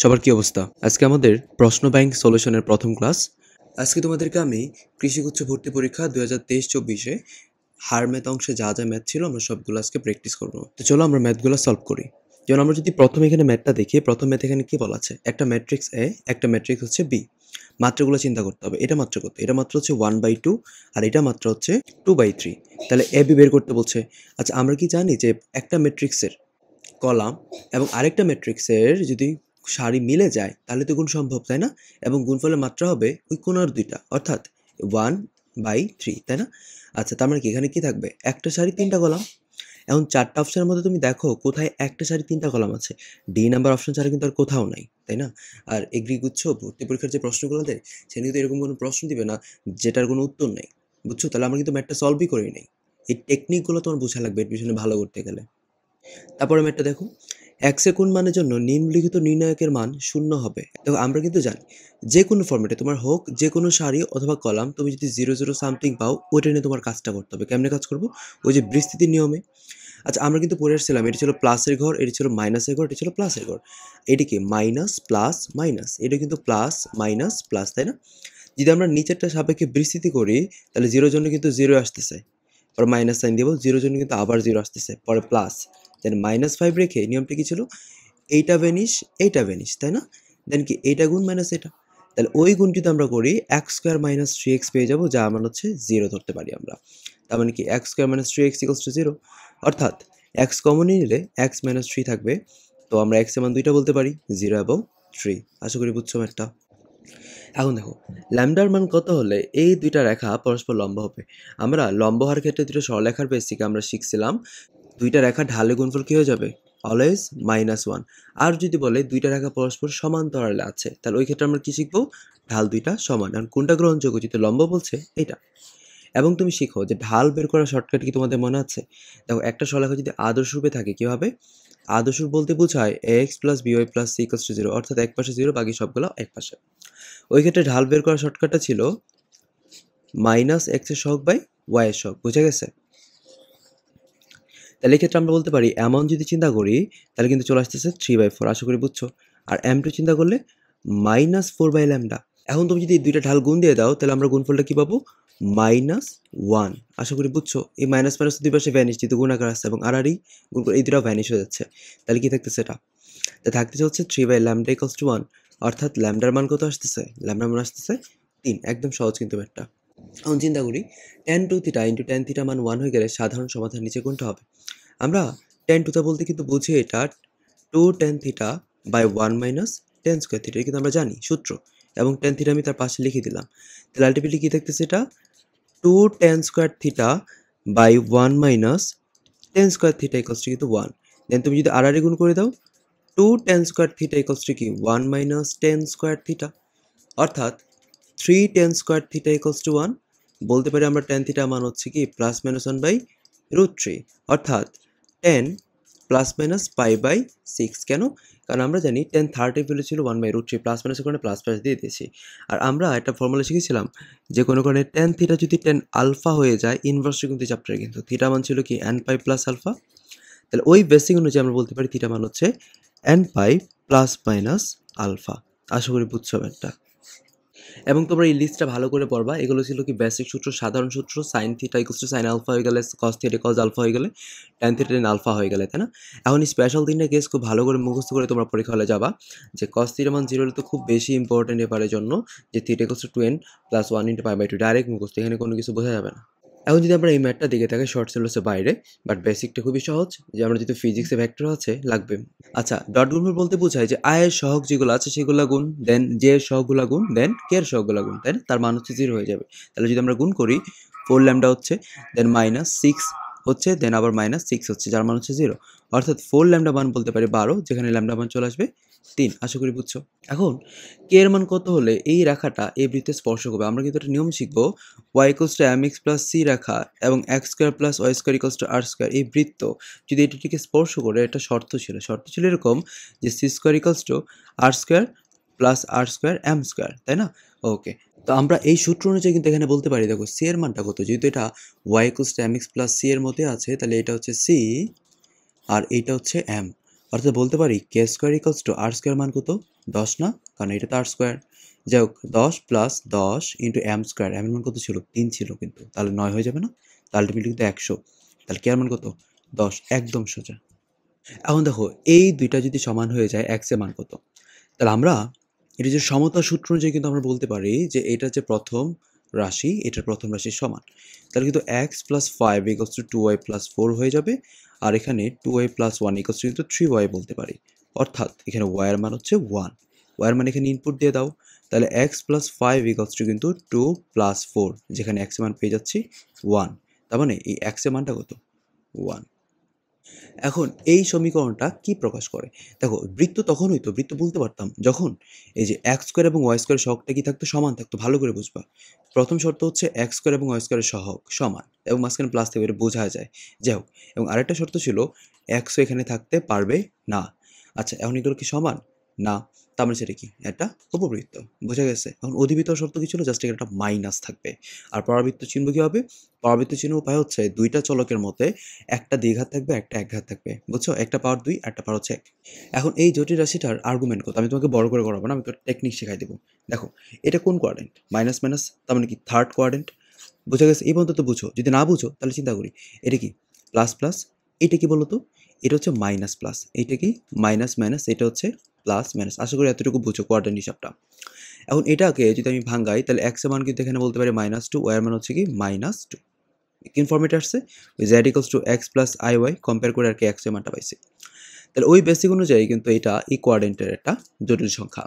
সবার কি অবস্থা? আজকে আমাদের প্রশ্ন ব্যাংক সলিউশনের প্রথম ক্লাস। আজকে তোমাদেরকে আমি কৃষিগুচ্ছ ভর্তি পরীক্ষা 2023-24 হার ম্যাথ অংশে যা ম্যাথ ছিল আমরা সবগুলো আজকে প্র্যাকটিস করব। তো চলো আমরা ম্যাথগুলো সলভ করি। যেমন আমরা যদি প্রথম এখানে ম্যাথটা দেখি, প্রথম ম্যাথ এখানে কি বলা আছে? একটা ম্যাট্রিক্স এ, একটা ম্যাট্রিক্স হচ্ছে বি। মাত্রাগুলো চিন্তা করতে হবে। এটা মাত্রা কত? এটা মাত্রা হচ্ছে 1/2 আর এটা মাত্রা হচ্ছে 2/3। তাহলে এ বি বের করতে বলছে। আচ্ছা, আমরা কি জানি যে একটা ম্যাট্রিক্সের কলাম এবং আরেকটা ম্যাট্রিক্সের যদি সারি মিলে যায় তাহলে তো গুণ সম্ভব, তাই না? এবং গুণফলের মাত্রা হবে ওই কোণার দুইটা, অর্থাৎ 1/3, তাই না? আচ্ছা, তার মানে কি এখানে কি থাকবে? একটা সারি তিনটা কলাম। এখন চারটা অপশনের মধ্যে তুমি দেখো কোথায় একটা সারি তিনটা কলাম আছে। ডি নাম্বার অপশন ছাড়া কিন্তু আর কোথাও নাই, তাই না? আর এগ্রি গুচ্ছ ভর্তি পরীক্ষার যে প্রশ্নগুলো দেয় সেখানে কিন্তু এরকম কোনো প্রশ্ন দিবে না যেটার কোনো উত্তর নেই, বুঝছো? তাহলে আমরা কিন্তু ম্যাথটা সলভই করি নাই। এই টেকনিকগুলো তোমার বোঝা লাগবে এর পিছনে ভালো করতে গেলে। তারপরে ম্যাথটা দেখো, এক্স এর কোন মানের জন্য নিম্নলিখিত নির্ণায়কের মান শূন্য হবে। দেখো আমরা কিন্তু জানি যে কোনো ফর্মেটে তোমার হোক, যে কোনো সারি অথবা কলাম, তুমি যদি 0 0 সামথিং পাও ওইটা নিয়ে তোমার কাজটা করতে হবে। কেমনে কাজ করবো? ওই যে বিস্তৃতির নিয়মে। আচ্ছা, আমরা কিন্তু পড়ে আসছিলাম এটি ছিল প্লাসের ঘর, এটি ছিল মাইনাসের ঘর, এটি ছিল প্লাসের ঘর। এটিকে মাইনাস প্লাস মাইনাস, এটা কিন্তু প্লাস মাইনাস প্লাস, তাই না? যদি আমরা নিচেরটা সাপেক্ষে বিস্তৃতি করি তাহলে জিরোর জন্য কিন্তু জিরো আসতেছে, পরে মাইনাস সাইন দিব, জিরোর জন্য কিন্তু আবার জিরো আসতেছে, পরে প্লাস, দেন -5 রেখে নিয়মটা কি ছিল? এইটা ভ্যানিশ, তাই না? দেন কি এইটা গুণ মাইনাস এটা, তাহলে ওই গুণ যদি আমরা করি x² - 3x পেয়ে যাবো, যা মান হচ্ছে 0 ধরতে পারি আমরা। তার মানে কি x² - 3x = 0, অর্থাৎ x কমন নিলে x - 3 থাকবে। তো আমরা x এর মান দুইটা বলতে পারি, 0 এবং 3। আশা করি বুঝছো ম্যাথটা। এখন দেখো, ল্যামডার মান কত হলে এই দুইটা রেখা পরস্পর লম্ব হবে? আমরা লম্ব হওয়ার ক্ষেত্রে দুটো সরলরেখার বেসিকে আমরা শিখছিলাম দুইটা রেখা ঢালে গুণফল কি হয়ে যাবে? অলওয়েজ -1। আর যদি বলে দুইটা রেখা পরস্পর সমান্তরালে আছে তাহলে ওই ক্ষেত্রে আমরা কি শিখবো? ঢাল দুইটা সমান। এখন কোনটা গ্রহণযোগ্য? যেহেতু লম্ব বলছে এটা। এবং তুমি শিখো যে ঢাল বের করার শর্টকাট কি তোমাদের মনে আছে? দেখো, একটা সরলরেখা যদি আদর্শ রূপে থাকে কি হবে? আদর্শ রূপ বলতে বোঝায় ax + by + c = 0, অর্থাৎ এক পাশে 0 বাকি সবগুলো এক পাশে। ওই ক্ষেত্রে ঢাল বের করার শর্টকাটটা ছিল -x এর সহগ বাই y এর সহগ, বুঝা গেছে? তাহলে এক্ষেত্রে আমরা বলতে পারি এমন যদি চিন্তা করি তাহলে কিন্তু চলে আসতেছে 3/4। আশা করি বুঝছো। আর m2 চিন্তা করলে -4/λ। এখন তুমি যদি দুইটা ঢাল গুণ দিয়ে দাও তাহলে আমরা গুণফলটা কি পাবো? -1। আশা করি বুঝছো। এই মাইনাস মাইনাস দুই পাশে ভ্যানিশ, যেহেতু গুণাকার আসছে, এবং আর গুণ করে এই দুটাও ভ্যানিশ হয়ে যাচ্ছে। তাহলে কি থাকতেছে এটা? তা থাকতেছে হচ্ছে 3/λ = 1, অর্থাৎ ল্যামডার মান কত আসতেছে? ল্যামডার মান আসতেছে 3। একদম সহজ কিন্তু একটা। এখন চিন্তা করি tan 2θ × tan θ মান 1 হয়ে গেলে সাধারণ সমাধান নিচে কোনটা হবে? আমরা tan 2θ বলতে কিন্তু বুঝি এটা 2 tan θ by 1 minus tan square theta, কিন্তু আমরা জানি সূত্র, এবং tan θ আমি তার পাশে লিখে দিলাম। তাহলে আলটিমেটলি কি থাকতেছে এটা? 2 tan square theta by 1 minus tan square theta equals to কিন্তু 1। দেন তুমি যদি আর গুণ করে দাও 2 tan square theta equals two কি 1 মাইনাস tan স্কয়ার থিটা, অর্থাৎ 3 tan square theta equals two 1। বলতে পারি আমরা tan থিটা মান হচ্ছে কি +-1/√3, অর্থাৎ tan +-π/6। কেন? কারণ আমরা জানি tan 30 ভ্যালু ছিল 1/√3, প্লাস মাইনাসের কারণে প্লাস প্লাস দিয়ে দিয়েছি। আর আমরা একটা ফর্মুলা শিখেছিলাম যে কোনো কারণে tan থিটা যদি tan আলফা হয়ে যায়, ইনভার্সলি কিন্তু চ্যাপ্টারে কিন্তু থিটা মান ছিল কি nπ + আলফা। তাহলে ওই বেসিক অনুযায়ী আমরা বলতে পারি থিটা মান হচ্ছে nπ ± আলফা। আশা করি বুঝছো ব্যাপারটা। এবং তোমরা এই লিস্টটা ভালো করে পড়বা। এগুলো ছিল কি বেসিক সূত্র, সাধারণ সূত্র। sin θ = sin আলফা হয়ে গেলে cos θ cos আলফা হয়ে গেলে tan θ tan আলফা হয়ে গেলে, তাই না? এখন স্পেশাল 3টা কেস খুব ভালো করে মুখস্থ করে তোমরা পরীক্ষা হলে যাবা যে cos θ মান 0 হলে তো খুব বেশি ইম্পর্টেন্ট এবারের জন্য যে θ = 2n + 1 × π/2, ডাইরেক্ট মুখস্থ, এখানে কোনো কিছু বোঝা যাবে না। এখন যদি আমরা এই ম্যাথটা দিকে থাকি, শর্ট সিলেবাসের বাইরে, বাট বেসিকটা খুবই সহজ, যে আমরা যেহেতু ফিজিক্সে ভেক্টর আছে লাগবে। আচ্ছা, ডট গুণফল বলতে বোঝায় যে আয়ের সহগ যেগুলো আছে সেগুলো গুণ, দেন জে এর সহগগুলো গুণ, দেন কে এর সহগগুলো গুণ, তাই না? তার মান হচ্ছে 0 হয়ে যাবে। তাহলে যদি আমরা গুণ করি 4λ হচ্ছে, দেন -6 হচ্ছে, দেন আবার -6 হচ্ছে, যার মান হচ্ছে 0, অর্থাৎ 4λ মান বলতে পারি 12, যেখানে ল্যামডা মান চলে আসবে 3। আশা করি বুঝছো। এখন কে এর মান কত হলে এই রেখাটা এই বৃত্তে স্পর্শ করবে? আমরা কিন্তু একটা নিয়ম শিখবো, y = mx + c রেখা এবং x² + y² = r², এই বৃত্ত যদি এটিকে স্পর্শ করে, এটা শর্ত ছিল এরকম যে c² = r² + r² m², তাই না? ওকে, তো আমরা এই সূত্র অনুযায়ী কিন্তু এখানে বলতে পারি, দেখো c এর মানটা কত, যেহেতু এটা y = mx + c এর মধ্যে আছে, তাহলে এটা হচ্ছে c আর এইটা হচ্ছে m, অর্থাৎ বলতে পারি K square equals to R square মান কত? 10 না? কারণ এটা তো আর স্কোয়ার। যাই হোক 10 plus 10 into m square, m এর মান কত ছিল? 3 ছিল কিন্তু, তাহলে 9 হয়ে যাবে না? তাহলে আলটিমেটলি কিন্তু 100। তাহলে কে এর মান কত? 10, একদম সোজা। এখন দেখো এই দুইটা যদি সমান হয়ে যায় এক্স এর মান কত? তাহলে আমরা এটা যে সমতা সূত্র অনুযায়ী কিন্তু আমরা বলতে পারি যে এটা যে প্রথম রাশি, এটার প্রথম রাশির সমান। তাহলে কিন্তু x plus 5 equals to 2y plus 4 হয়ে যাবে। আর এখানে 2y প্লাস 1 ইকুয়ালস টু কিন্তু 3y বলতে পারি। অর্থাৎ এখানে y এর মান হচ্ছে 1। y এর মান এখানে ইনপুট দিয়ে দাও। তাহলে x প্লাস 5 ইকুয়ালস টু কিন্তু 2 প্লাস 4, যেখানে x এর মান পেয়ে যাচ্ছি 1। তার মানে এই x এর মানটা কত? 1। এখন এই সমীকরণটা কি প্রকাশ করে? দেখো বৃত্ত তখন হইতো, বৃত্ত বলতে পারতাম যখন এই যে এক্স স্কোয়ার এবং ওয়াই স্কোয়ারের সহগটা কি থাকতো? সমান থাকতো। ভালো করে বুঝবা। প্রথম শর্ত হচ্ছে এক্স স্কোয়ার এবং ওয়াই স্কোয়ারের সহগ সমান এবং মাঝখানে প্লাস থাকবে, এটা বোঝা যায়। যাই হোক, এবং আরেকটা শর্ত ছিল এক্সও এখানে থাকতে পারবে না। আচ্ছা, এখন এগুলো কি সমান? না। তার মানে সেটা কি? একটা উপবৃত্ত। বোঝা গেছে? এখন অধিবৃত্ত শর্ত কি ছিল? জাস্ট এখানে একটা মাইনাস থাকবে। আর পরাবৃত্ত চিহ্ন কি হবে? পরাবৃত্ত চিহ্ন উপায় হচ্ছে দুইটা চলকের মধ্যে একটা দ্বিঘাত থাকবে, একটা একঘাত থাকবে। বুঝছো? একটা পাওয়ার 2, একটা পাওয়ার হচ্ছে 1। এখন এই জটিল রাশিটার আর্গুমেন্ট কত? আমি তোমাকে বড় করে করাবো না, আমি তোর টেকনিক শেখাই দেবো। দেখো এটা কোন কোয়াড্রেন্ট? মাইনাস মাইনাস, তার মানে কি থার্ড কোয়াড্রেন্ট। বোঝা গেছে? এই পর্যন্ত তো বুঝো। যদি না বুঝো তাহলে চিন্তা করি, এটা কি প্লাস প্লাস, এটা কি বলো তো? এটা হচ্ছে মাইনাস প্লাস, এইটা কি মাইনাস মাইনাস, এটা হচ্ছে প্লাস মাইনাস। আশা করি এতটুকু বুঝো কোয়াড্রেন্ট হিসাবটা। এখন এটাকে যদি আমি ভাঙাই তাহলে এক্স এর মান কিন্তু এখানে বলতে পারি -2, ওয়াই এর মান হচ্ছে কি -2। কি ফর্মেট আসছে? ওই z equals to x plus i y compare করে আর কি এক্স এর মানটা পাইছি। তাহলে ওই বেসিক অনুযায়ী কিন্তু এটা এই কোয়াড্রেন্টের একটা জটিল সংখ্যা।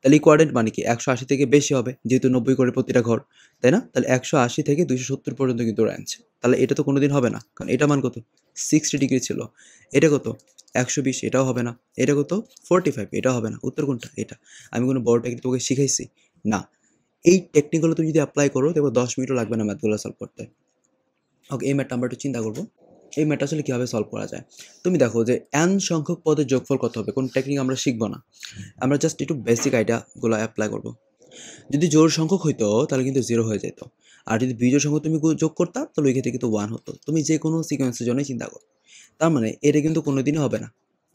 তাহলে এই কোয়াড্রেন্ট মানে কি 180 থেকে বেশি হবে, যেহেতু 90 করে প্রতিটা ঘর, তাই না? তাহলে 180 থেকে 270 পর্যন্ত কিন্তু রেঞ্জ। তাহলে এটা তো কোনোদিন হবে না, কারণ এটা মান কত? 60 ডিগ্রি ছিল। এটা কত? 120, এটাও হবে না। এটা কত? 45, এটাও হবে না। উত্তর কোনটা? এটা। আমি কোনো বড় টেকনিক তোমাকে শিখাইছি? না। এই টেকনিকগুলো তুমি যদি অ্যাপ্লাই করো দেখো 10 মিনিটও লাগবে না ম্যাথগুলো সলভ করতে। ওকে, এই ম্যাথটা আমরা একটু চিন্তা করবো। এই ম্যাথটা আসলে কীভাবে সলভ করা যায়? তুমি দেখো যে n সংখ্যক পদের যোগফল কত হবে? কোন টেকনিক আমরা শিখবো না। আমরা জাস্ট একটু বেসিক আইডিয়াগুলো অ্যাপ্লাই করবো। যদি জোড় সংখ্যক হইতো তাহলে কিন্তু 0 হয়ে যেত। আর যদি বিজোড় সংখ্যক তুমি যোগ করতা তাহলে ওই ক্ষেত্রে কিন্তু 1 হতো। তুমি যে কোনো সিকোয়েন্সের জন্যই চিন্তা করো। তার মানে এটা কিন্তু কোনোদিনই হবে না।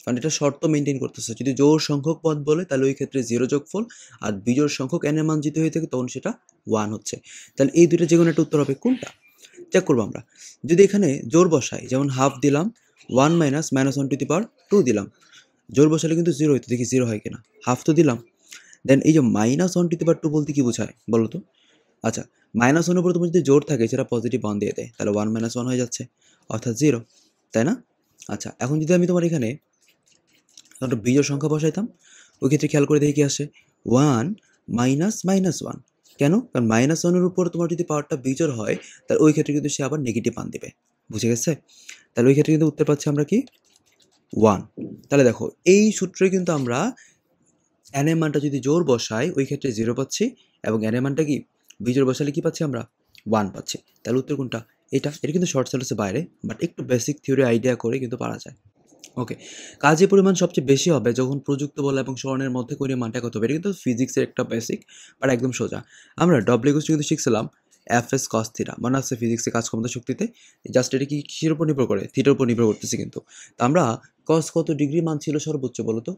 কারণ এটা শর্ত মেইনটেইন করতেছে। যদি জোড় সংখ্যক পদ বলে তাহলে ওই ক্ষেত্রে 0 যোগফল, আর বিজোড় সংখ্যক n এর মান যদি হয়ে থাকে তখন সেটা 1 হচ্ছে। তাহলে এই দুইটা যেকোনো একটা উত্তর হবে। কোনটা? চেক করবো আমরা। যদি এখানে জোর বসাই, যেমন হাফ দিলাম, 1 মাইনাস -1 টু দি পাওয়ার 2 দিলাম। জোর বসালে কিন্তু 0 হইতো, দেখি 0 হয় কিনা। হাফ তো দিলাম। দেন এই যে -1 টু দি পাওয়ার 2 বলতে কি বোঝায় বলো তো? আচ্ছা, -1 এর উপর তোমার যদি জোর থাকে সেটা পজিটিভ 1 দিয়ে দেয়, তাহলে 1 - 1 হয়ে যাচ্ছে, অর্থাৎ 0, তাই না? আচ্ছা, এখন যদি আমি তোমার এখানে একটা বিজোড় সংখ্যা বসাইতাম, ওই ক্ষেত্রে খেয়াল করে দেখি কি আসে? 1 মাইনাস -1। কেন? কারণ -1 এর উপর তোমার যদি পাওয়ারটা বিজোড় হয় তাহলে ওই ক্ষেত্রে কিন্তু সে আবার নেগেটিভ মান দিবে। বুঝে গেছে? তাহলে ওই ক্ষেত্রে কিন্তু উত্তর পাচ্ছি আমরা কি? 1। তাহলে দেখো এই সূত্রে কিন্তু আমরা n এর মানটা যদি জোড় বসাই ওই ক্ষেত্রে 0 পাচ্ছি, এবং n এর মানটা কি বিজোড় বসালে কি পাচ্ছি আমরা? 1 পাচ্ছি। তাহলে উত্তর কোনটা? এটা। এটা কিন্তু শর্ট সিলেবাসের বাইরে, বাট একটু বেসিক থিওরি আইডিয়া করে কিন্তু পারা যায়। ওকে, কাজের পরিমাণ সবচেয়ে বেশি হবে যখন প্রযুক্ত বল এবং সরণের মধ্যে কোণের মানটা কত হবে? এটা কিন্তু ফিজিক্সের একটা বেসিক, বাট একদম সোজা। আমরা ডব্লিউ কিন্তু শিখছিলাম এফএস কস থিটা, মানে আছে ফিজিক্সে কাজ ক্ষমতা শক্তিতে। জাস্ট এটা কি কিসের উপর নির্ভর করে? থিটার উপর নির্ভর করতেছে কিন্তু। তো আমরা কস কত ডিগ্রি মান ছিল সর্বোচ্চ বলো তো?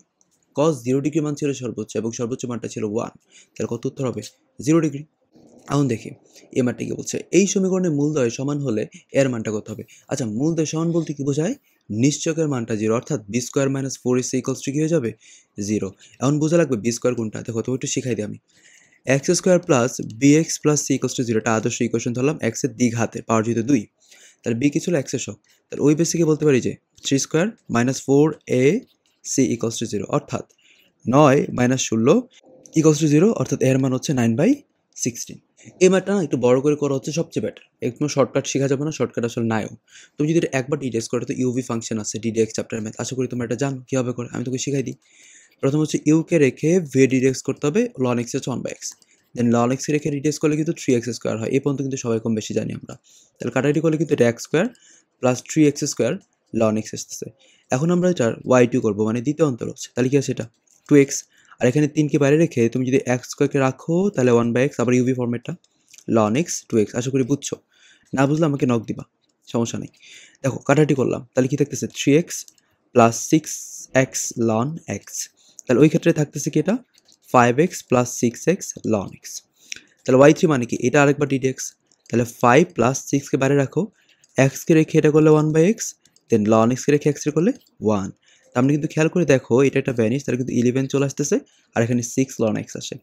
কস 0 ডিগ্রি মান ছিল সর্বোচ্চ, এবং সর্বোচ্চ মানটা ছিল 1। তাহলে কত উত্তর হবে? 0 ডিগ্রি। এখন দেখি এই মানটা কি বলছে। এই সমীকরণের মূলদ্বয় সমান হলে এর মানটা কত হবে? আচ্ছা, মূলদ্বয় সমান বলতে কি বোঝায়? নিশ্চকের মানটা 0, অর্থাৎ b square minus 4ac equals to কি হয়ে যাবে? 0। এখন বোঝা লাগবে b স্কোয়ার কোনটা। দেখো তো একটু শিখাই দিই আমি। x square plus bx plus c equals to 0, এটা আদর্শ ইকুয়েশন ধরলাম। x এর দ্বিঘাতে পাওয়ার যেহেতু 2, তাহলে b কি ছিল? x এর সহগ। তাহলে ওই বেসিকে বলতে পারি যে 3 square minus 4ac equals to 0, অর্থাৎ 9 মাইনাস 16 ইকুয়ালস টু 0, অর্থাৎ এর মান হচ্ছে 9/16। এই ম্যাথটা না একটু বড় করে করা হচ্ছে সবচেয়ে বেটার। একদম শর্টকাট শেখা যাবে না, শর্টকাট আসলে নাইও। তুমি যদি এটা একবার ডিডেক্স করো, তো ইউভি ফাংশন আছে ডিডেক্স চ্যাপ্টার ম্যাথ, আশা করি তোমরা এটা জানো কীভাবে করে। আমি তোকে শিখাই দিই। প্রথম হচ্ছে ইউকে রেখে ভি ডিডেক্স করতে হবে, লন এক্স হচ্ছে 1/x। দেন লন এক্স রেখে ডিডেক্স করলে কিন্তু 3x স্কোয়ার হয়। এই পর্যন্ত কিন্তু সবাই কম বেশি জানি আমরা। তাহলে কাটাকাটি করলে কিন্তু এটা x square plus 3x square loan x আসতেছে। এখন আমরা এটার y2 করবো, মানে দ্বিতীয় অন্তর হচ্ছে। তাহলে কি আছে এটা? 2x। আর এখানে 3কে বাইরে রেখে তুমি যদি x স্কোয়ারকে রাখো তাহলে 1/x, আবার ইউভি ফর্মেটটা ln x 2x। আশা করি বুঝছো। না বুঝলে আমাকে নক দিবা, সমস্যা নেই। দেখো কাটাকাটি করলাম, তাহলে কি থাকতেছে? 3x plus 6x ln x, তাহলে ওই ক্ষেত্রে থাকতেছে কি এটা 5x plus 6x ln x। তাহলে y3 মানে কি এটা আরেকবার ddx, তাহলে 5 প্লাস 6কে বাইরে রাখো, x-কে রেখে এটা করলে 1/x, দেন ln x-কে রেখে x এর করলে 1। তার মানে কিন্তু খেয়াল করে দেখো এটা একটা ভ্যানিশ, তাহলে কিন্তু 11 চলে আসতেছে আর এখানে 6 ln x আসে।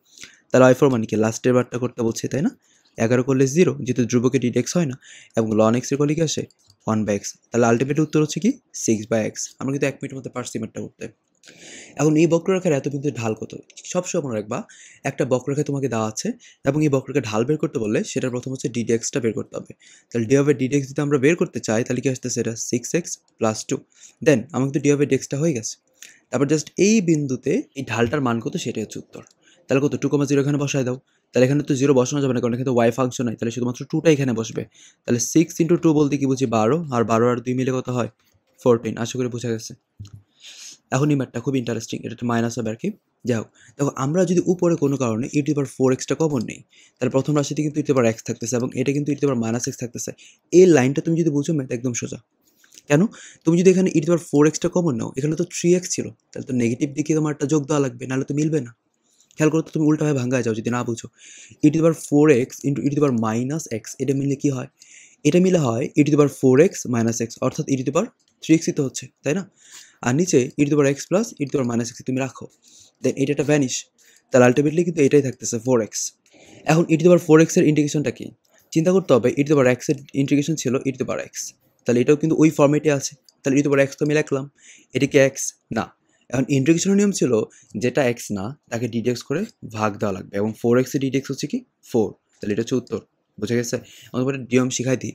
তাহলে y4 মানে কি লাস্টের বারটা করতে বলছে, তাই না? 11 করলে 0, যেহেতু ধ্রুবকে ddx হয় না, এবং ln x এর করলে কি আসে 1/x, তাহলে আলটিমেট উত্তর হচ্ছে কি 6/x। আমরা কিন্তু 1 মিনিটের মধ্যে পারছি ম্যাথটা করতে। এখন এই বক্ররেখার এত বিন্দুর ঢাল কত? সবসময় মনে রাখবা একটা বক্ররেখা তোমাকে দেওয়া আছে এবং এই বক্ররেখার ঢাল বের করতে বললে সেটার প্রথম হচ্ছে ddx-টা বের করতে হবে। তাহলে d/dx যদি আমরা বের করতে চাই তাহলে কি আসতেছে এটা 6x + 2, দেন আমার কিন্তু d/dx-টা হয়ে গেছে। তারপর জাস্ট এই বিন্দুতে এই ঢালটার মান কত সেটাই হচ্ছে উত্তর। তাহলে কত 2,0 এখানে বসায় দাও। তাহলে এখানে তো 0 বসানো যাবে না, কারণ এখানে তো y ফাংশন নাই, তাহলে শুধুমাত্র 2টা এখানে বসবে। তাহলে 6 × 2 বলতে কি বুঝি 12, আর 12 আর 2 মিলে কত হয় 14। আশা করি বোঝা গেছে। এখন এই ম্যাথটা খুব ইন্টারেস্টিং, এটা একটা মাইনাস হবে আর কি। যাই হোক, দেখো আমরা যদি উপরে কোনো কারণে e⁴x-টা কমন নেই, তাহলে প্রথম রাশিতে কিন্তু e⁻x থাকতেছে এবং এটা কিন্তু e⁻−x থাকতেছে। এই লাইনটা তুমি যদি বুঝো ম্যাথ একদম সোজা। কেন? তুমি যদি এখানে e⁴x-টা কমন নাও, এখানে তো 3x ছিল, তাহলে তো নেগেটিভ দিকে তোমার একটা যোগ দেওয়া লাগবে, নাহলে তো মিলবে না। খেয়াল করো তো, তুমি উল্টাভাবে ভাঙ্গায় যাও যদি না বুঝো। e⁴x × e⁻x এটা মিললে কি হয়? এটা মিলে হয় e⁴x - x, অর্থাৎ e⁴ তো হচ্ছে, তাই না? আর নিচে e⁻x প্লাস e⁻−x তুমি রাখো, দেন এটা একটা ভ্যানিশ, তাহলে আলটিমেটলি কিন্তু এটাই থাকতেছে 4x। এখন e⁴x এর ইন্টিগ্রেশনটা কি? চিন্তা করতে হবে, e⁻x এর ইন্টিগ্রেশন ছিল e⁻x, তাহলে এটাও কিন্তু ওই ফর্মেটে আছে, তাহলে e⁻x তো আমি লিখলাম, এটা কি x না। এখন ইন্টিগ্রেশনের নিয়ম ছিল যেটা x না তাকে ddx করে ভাগ দেওয়া লাগবে, এবং 4x এর ddx হচ্ছে কি 4, তাহলে এটা হচ্ছে উত্তর। বুঝে গেছে? আমাদের নিয়ম শিখাই দিই,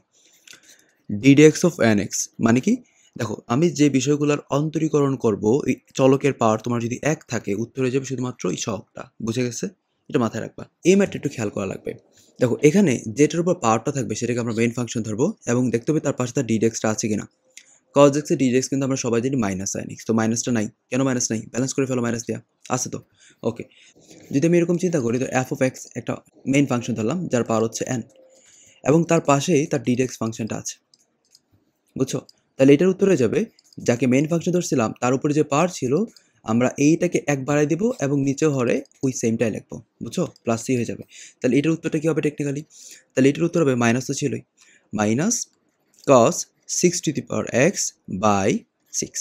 ddx of nx মানে কি? দেখো আমি যে বিষয়গুলোর অন্তরীকরণ করব, এই চলকের পাওয়ার তোমার যদি 1 থাকে, উত্তর হয়ে যাবে শুধুমাত্র এই সহগটা। বুঝে গেছে? এটা মাথায় রাখবা। এই ম্যাথটা একটু খেয়াল করা লাগবে। দেখো এখানে যেটার উপর পাওয়ারটা থাকবে সেটাকে আমরা মেইন ফাংশন ধরবো এবং দেখতে হবে তার পাশে তার ddx-টা আছে কিনা। cos x এর ddx কিন্তু আমরা সবাই জানি -sin x, তো মাইনাসটা নাই। কেন মাইনাস নাই? ব্যালেন্স করে ফেলো মাইনাস দিয়া। আছে তো? ওকে। যদি আমি এরকম চিন্তা করি, তো f of x একটা মেইন ফাংশন ধরলাম যার পাওয়ার হচ্ছে n, এবং তার পাশেই তার ddx ফাংশনটা আছে। বুঝছো? তাহলে এটার উত্তর হয়ে যাবে, যাকে মেইন ফাংশন ধরছিলাম তার উপরে যে পাওয়ার ছিল, আমরা এইটাকে 1 বাড়ায় দিব এবং নিচেও হরে ওই সেমটাই লিখবো। বুঝছো? প্লাস c হয়ে যাবে। তাহলে এটার উত্তরটা কি হবে টেকনিক্যালি? তাহলে এটার উত্তর হবে মাইনাস তো ছিলই, মাইনাস cos 6x/6।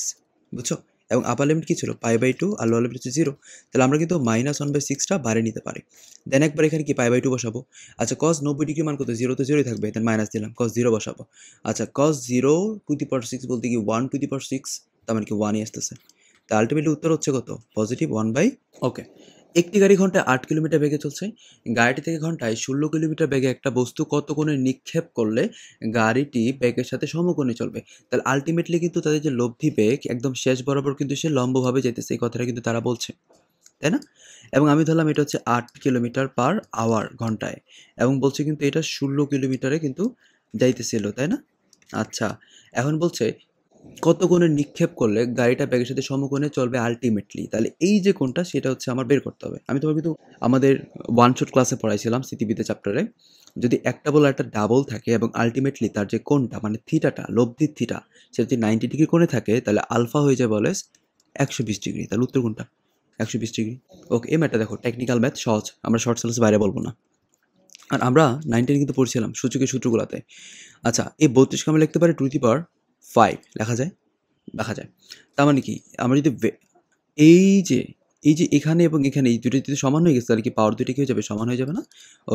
বুঝছো? এবং আপার লিমিট কি ছিল π/2 আর লোয়ার লিমিট হচ্ছে 0। তাহলে আমরা কিন্তু -1/6টা বাড়িয়ে নিতে পারি। দেন একবার এখানে কি π/2 বসাবো। আচ্ছা cos 90 ডিগ্রি মান কত? 0 তো 0ই থাকবে, দেন মাইনাস দিলাম, cos 0 বসাবো। আচ্ছা cos 0⁶ বলতে কি 1⁶, তার মানে কি 1ই আসতেছে। তা আলটিমেটলি উত্তর হচ্ছে কত? পজিটিভ 1/। ওকে। একটি গাড়ি ঘন্টায় 8 কিলোমিটার বেগে চলছে। গাড়িটি থেকে ঘন্টায় 16 কিলোমিটার বেগে একটা বস্তু কত কোণে নিক্ষেপ করলে গাড়িটি বেগের সাথে সমকোণে চলবে। তাহলে আলটিমেটলি কিন্তু তাদের যে লব্ধি বেগ একদম শেষ বরাবর কিন্তু সে লম্বভাবে যাইতেছে, এই কথাটা কিন্তু তারা বলছে, তাই না? এবং আমি ধরলাম এটা হচ্ছে 8 কিলোমিটার পার আওয়ার ঘন্টায়, এবং বলছে কিন্তু এটা 16 কিলোমিটারে কিন্তু যাইতেছিল, তাই না? আচ্ছা, এখন বলছে কত কোণে নিক্ষেপ করলে গাড়িটা ব্যাগের সাথে সমকোণে চলবে আলটিমেটলি। তাহলে এই যে কোণটা সেটা হচ্ছে আমার বের করতে হবে। আমি তোমাকে কিন্তু আমাদের ওয়ান শট ক্লাসে পড়াইছিলাম স্মৃতিবিদ্যা চ্যাপ্টারে, যদি একটা বল একটা ডাবল থাকে এবং আলটিমেটলি তার যে কোণটা মানে থিটাটা, লব্ধির থিটা, সেটা যদি 90 ডিগ্রি কোণে থাকে তাহলে আলফা হয়ে যায় বলে 120 ডিগ্রি। তাহলে উত্তর কোনটা? 120 ডিগ্রি। ওকে, এই ম্যাথটা দেখো টেকনিক্যাল ম্যাথ, সহজ, আমরা শর্ট সিলেবাস বাইরে বলবো না। আর আমরা 9 কিন্তু পড়ছিলাম সূচকের সূত্রগুলোতে। আচ্ছা, এই 32কে আমরা লিখতে পারি 2⁵ লেখা যায়? দেখা যায়। তার মানে কি? আমরা যদি এই যে এখানে এবং এখানে এই দুটো যদি সমান হয়ে গেছে, তাহলে কি পাওয়ার দুটো কি হয়ে যাবে? সমান হয়ে যাবে না?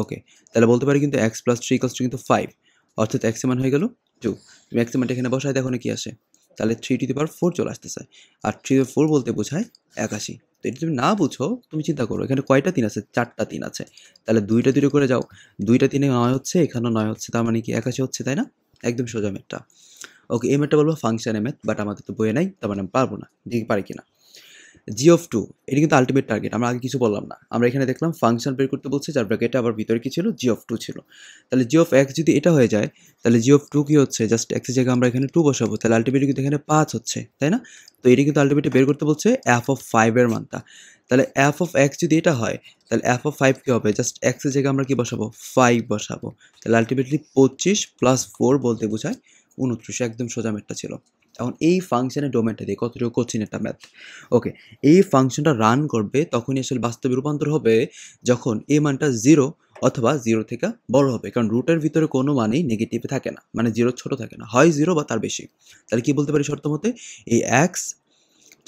ওকে। তাহলে বলতে পারি কিন্তু x + 3 = কিন্তু 5, অর্থাৎ x এর মান হয়ে গেল 2। তুমি x এর মানটা এখানে বসায় দেখো না কি আসে। তাহলে 3⁴ চলে আসতেছে। আর 3⁴ বলতে বোঝায় 81। তো এটা তুমি না বুঝো, তুমি চিন্তা করো এখানে কয়টা 3 আছে? 4টা 3 আছে। তাহলে 2টা 2 করে যাও। 2টা 3 এ 9 হচ্ছে, এখানেও 9 হচ্ছে। তার মানে কি 81 হচ্ছে, তাই না? একদম সোজা ম্যাথটা। ওকে, এই ম্যাথটা বলবো ফাংশনের ম্যাথ, বাট আমাদের তো বইয়ে নাই, তার মানে আমি পারবো না। দেখি পারি কিনা। g(2) এটা কিন্তু আলটিমেট টার্গেট, আমরা আগে কিছু বললাম না। আমরা এখানে দেখলাম ফাংশন বের করতে বলছে, যার ব্র্যাকেটে আবার ভিতরে কি ছিল? g(2) ছিল। তাহলে g(x) যদি এটা হয়ে যায়, তাহলে g(2) কি হচ্ছে? জাস্ট x এর জায়গায় আমরা এখানে 2 বসাবো, তাহলে আলটিমেটলি কিন্তু এখানে 5 হচ্ছে, তাই না? তো এটা কিন্তু আলটিমেটলি বের করতে বলছে f(5) এর মানটা। তাহলে f(x) যদি এটা হয়, তাহলে f(5) কি হবে? জাস্ট x এর জায়গায় আমরা কি বসাবো? 5 বসাবো। তাহলে আলটিমেটলি 25 + 4 বলতে বোঝায় 29। একদম সোজা ম্যাথটা ছিল। এখন এই ফাংশনের ডোমেনটা দিয়ে কতটুকু কঠিন একটা ম্যাথ। ওকে, এই ফাংশনটা রান করবে তখনই আসলে বাস্তবে রূপান্তর হবে যখন এই মানটা 0 অথবা 0 থেকে বড় হবে। কারণ রুটের ভিতরে কোনো মানই নেগেটিভ থাকে না। মানে 0 ছোট থাকে না। হয় 0 বা তার বেশি। তাহলে কি বলতে পারি শর্ত মতে? এই x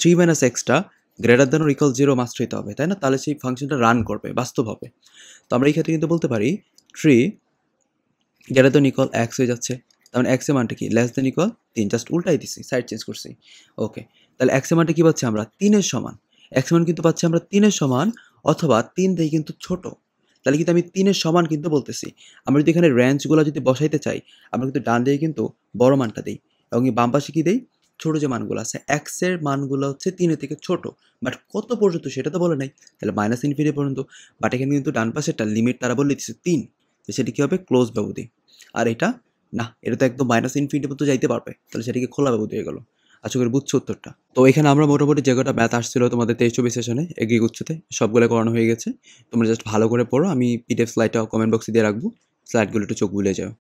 3 - x টা greater than or equal 0 must হইতে হবে, তাই না? তাহলে সেই ফাংশনটা রান করবে, বাস্তব হবে। তো আমরা এই ক্ষেত্রে কিন্তু বলতে পারি 3 গ্রেটার দ্যান ইকুয়াল x হয়ে যাচ্ছে। তার মানে x এর মানটা কি? লেস দ্যান ইকুয়াল 3, জাস্ট উল্টাই দিছি, সাইড চেঞ্জ করছি। ওকে, তাহলে x এর মানটা কি পাচ্ছি আমরা? 3 এর সমান। x এর মান কিন্তু পাচ্ছি আমরা 3 এর সমান অথবা 3 থেকে কিন্তু ছোট। তাহলে কিন্তু আমি 3 এর সমান কিন্তু বলতেছি। আমরা যদি এখানে রেঞ্জগুলো যদি বসাইতে চাই, আমরা কিন্তু ডান দিকে কিন্তু বড় মানটা দেই এবং বাম পাশে কি দেই? ছোট যে মানগুলো আছে, x এর মানগুলো হচ্ছে 3 এর থেকে ছোট। বাট কত পর্যন্ত সেটা তো বলে নাই। তাহলে মাইনাস ইনফিনিটি পর্যন্ত। বাট এখানে কিন্তু ডান পাশেরটা লিমিট তারা বলে দিচ্ছে 3। তো সেটি কি হবে? ক্লোজ ব্যবধি। আর এটা না, এটা তো একদম মাইনাস ইনফিনিটি পর্যন্ত যাইতে পারবে। তাহলে সেটাকে খোলা ব্যবধি হয়ে গেল। আশা করি বুঝছো উত্তরটা। তো এখানে আমরা মোটামুটি যে কটা ম্যাথ আসছিল তোমাদের 23-24 সেশনে এগ্রিগুচ্ছতে সবগুলো করানো হয়ে গেছে। তোমরা জাস্ট ভালো করে পড়ো। আমি পিডিএফ স্লাইডটা কমেন্ট বক্সে দিয়ে রাখবো। স্লাইডগুলো একটু চোখ বুলিয়ে যাও।